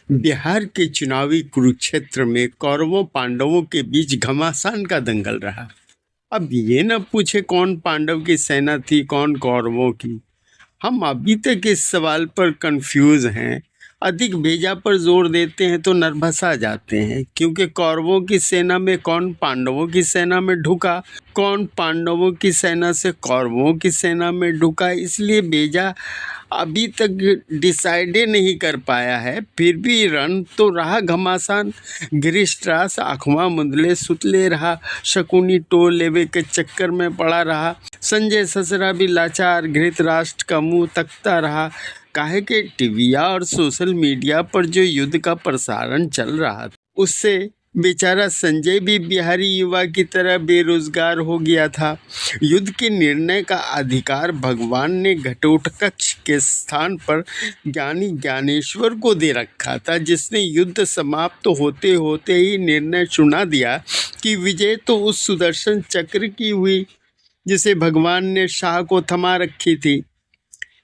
बिहार के चुनावी कुरुक्षेत्र में कौरवों पांडवों के बीच घमासान का दंगल रहा। अब ये न पूछे कौन पांडव की सेना थी कौन कौरवों की। हम अभी तक इस सवाल पर कंफ्यूज हैं। अधिक भेजा पर जोर देते हैं तो नर्भसा जाते हैं, क्योंकि कौरवों की सेना में कौन पांडवों की सेना में ढुका, कौन पांडवों की सेना से कौरवों की सेना में ढुका, इसलिए भेजा अभी तक डिसाइड नहीं कर पाया है। फिर भी रन तो रहा घमासान। गिरिष्ट्रास आँखवा मुंदले सुतले रहा, शकुनी टोल लेवे के चक्कर में पड़ा रहा। संजय ससुरा भी लाचार धृतराष्ट्र का मुंह तकता रहा। काहे के टीविया और सोशल मीडिया पर जो युद्ध का प्रसारण चल रहा था उससे बेचारा संजय भी बिहारी युवा की तरह बेरोजगार हो गया था। युद्ध के निर्णय का अधिकार भगवान ने घटोत्कच के स्थान पर ज्ञानी ज्ञानेश्वर को दे रखा था, जिसने युद्ध समाप्त होते होते ही निर्णय सुना दिया कि विजय तो उस सुदर्शन चक्र की हुई जिसे भगवान ने शाह को थमा रखी थी।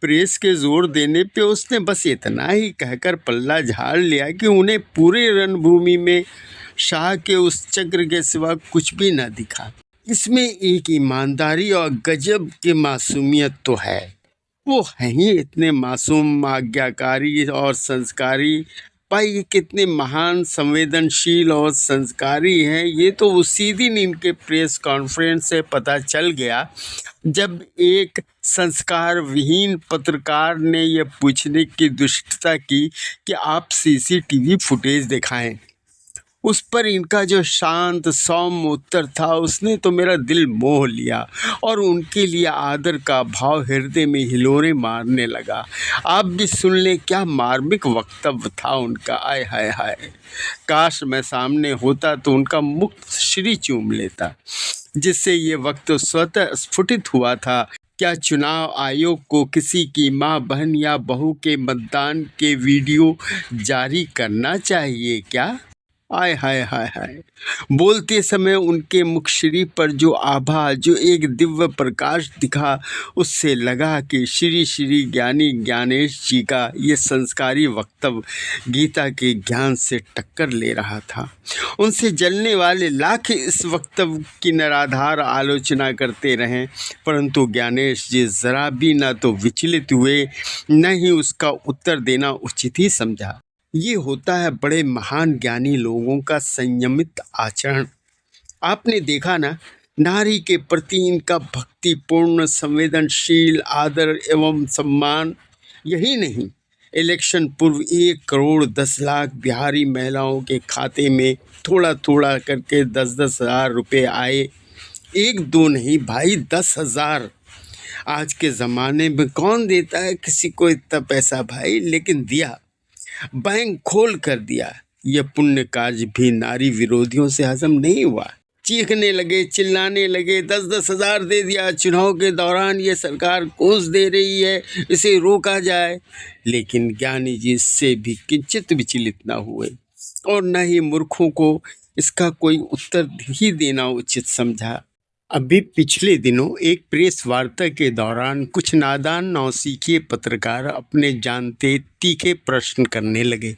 प्रेस के जोर देने पे उसने बस इतना ही कहकर पल्ला झाड़ लिया कि उन्हें पूरे रणभूमि में शाह के उस चक्र के सिवा कुछ भी न दिखा। इसमें एक ईमानदारी और गजब की मासूमियत तो है। वो हैं ही इतने मासूम, आज्ञाकारी और संस्कारी। भाई ये कितने महान, संवेदनशील और संस्कारी हैं, ये तो उसी दिन इनके प्रेस कॉन्फ्रेंस से पता चल गया जब एक संस्कार विहीन पत्रकार ने यह पूछने की दुष्टता की कि आप सीसीटीवी फुटेज दिखाएं। उस पर इनका जो शांत सौम्य उत्तर था उसने तो मेरा दिल मोह लिया और उनके लिए आदर का भाव हृदय में हिलोरे मारने लगा। आप भी सुन लें क्या मार्मिक वक्तव्य था उनका। आय हाय हाय, काश मैं सामने होता तो उनका मुक्त श्री चूम लेता, जिससे ये वक्त स्वतः स्फुटित हुआ था। क्या चुनाव आयोग को किसी की माँ, बहन या बहू के मतदान के वीडियो जारी करना चाहिए क्या? आय हाय हाय हाय। बोलते समय उनके मुखश्री पर जो आभा, जो एक दिव्य प्रकाश दिखा, उससे लगा कि श्री श्री ज्ञानी ज्ञानेश जी का ये संस्कारी वक्तव्य गीता के ज्ञान से टक्कर ले रहा था। उनसे जलने वाले लाख इस वक्तव्य की निराधार आलोचना करते रहें, परंतु ज्ञानेश जी जरा भी न तो विचलित हुए न ही उसका उत्तर देना उचित ही समझा। ये होता है बड़े महान ज्ञानी लोगों का संयमित आचरण। आपने देखा ना, नारी के प्रति इनका भक्तिपूर्ण संवेदनशील आदर एवं सम्मान। यही नहीं, इलेक्शन पूर्व 1,10,00,000 बिहारी महिलाओं के खाते में थोड़ा थोड़ा करके 10-10 हज़ार रुपये आए। एक दो नहीं भाई, 10,000। आज के ज़माने में कौन देता है किसी को इतना पैसा भाई, लेकिन दिया, बैंक खोल कर दिया। यह पुण्य कार्य भी नारी विरोधियों से हजम नहीं हुआ। चीखने लगे, चिल्लाने लगे, 10-10 हज़ार दे दिया, चुनाव के दौरान ये सरकार घूस दे रही है, इसे रोका जाए। लेकिन ज्ञानी जी इससे भी किंचित विचलित न हुए और न ही मूर्खों को इसका कोई उत्तर ही देना उचित समझा। अभी पिछले दिनों एक प्रेस वार्ता के दौरान कुछ नादान नौसिखिए पत्रकार अपने जानते तीखे प्रश्न करने लगे।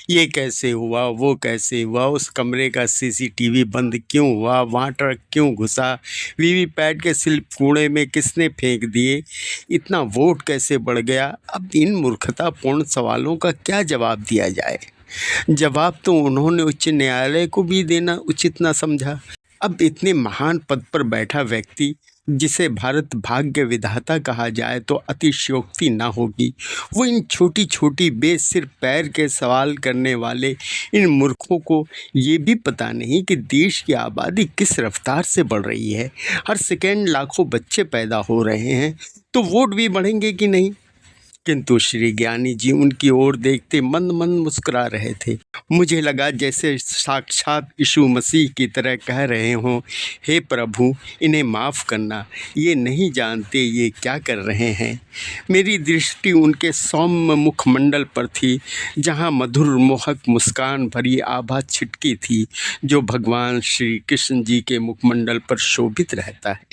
ये कैसे हुआ, वो कैसे हुआ, उस कमरे का सीसीटीवी बंद क्यों हुआ, वहाँ ट्रक क्यों घुसा, वीवीपैट के स्लिप कूड़े में किसने फेंक दिए, इतना वोट कैसे बढ़ गया। अब इन मूर्खतापूर्ण सवालों का क्या जवाब दिया जाए? जवाब तो उन्होंने उच्च न्यायालय को भी देना उचित न समझा। अब इतने महान पद पर बैठा व्यक्ति, जिसे भारत भाग्य विधाता कहा जाए तो अतिशयोक्ति ना होगी, वो इन छोटी छोटी बेसिर पैर के सवाल करने वाले इन मूर्खों को ये भी पता नहीं कि देश की आबादी किस रफ्तार से बढ़ रही है। हर सेकेंड लाखों बच्चे पैदा हो रहे हैं, तो वोट भी बढ़ेंगे कि नहीं। किंतु श्री ज्ञानी जी उनकी ओर देखते मंद मंद मुस्कुरा रहे थे। मुझे लगा जैसे साक्षात यीशु मसीह की तरह कह रहे हों, हे प्रभु इन्हें माफ़ करना, ये नहीं जानते ये क्या कर रहे हैं। मेरी दृष्टि उनके सौम्य मुखमंडल पर थी, जहाँ मधुर मोहक मुस्कान भरी आभा छिटकी थी, जो भगवान श्री कृष्ण जी के मुखमंडल पर शोभित रहता है।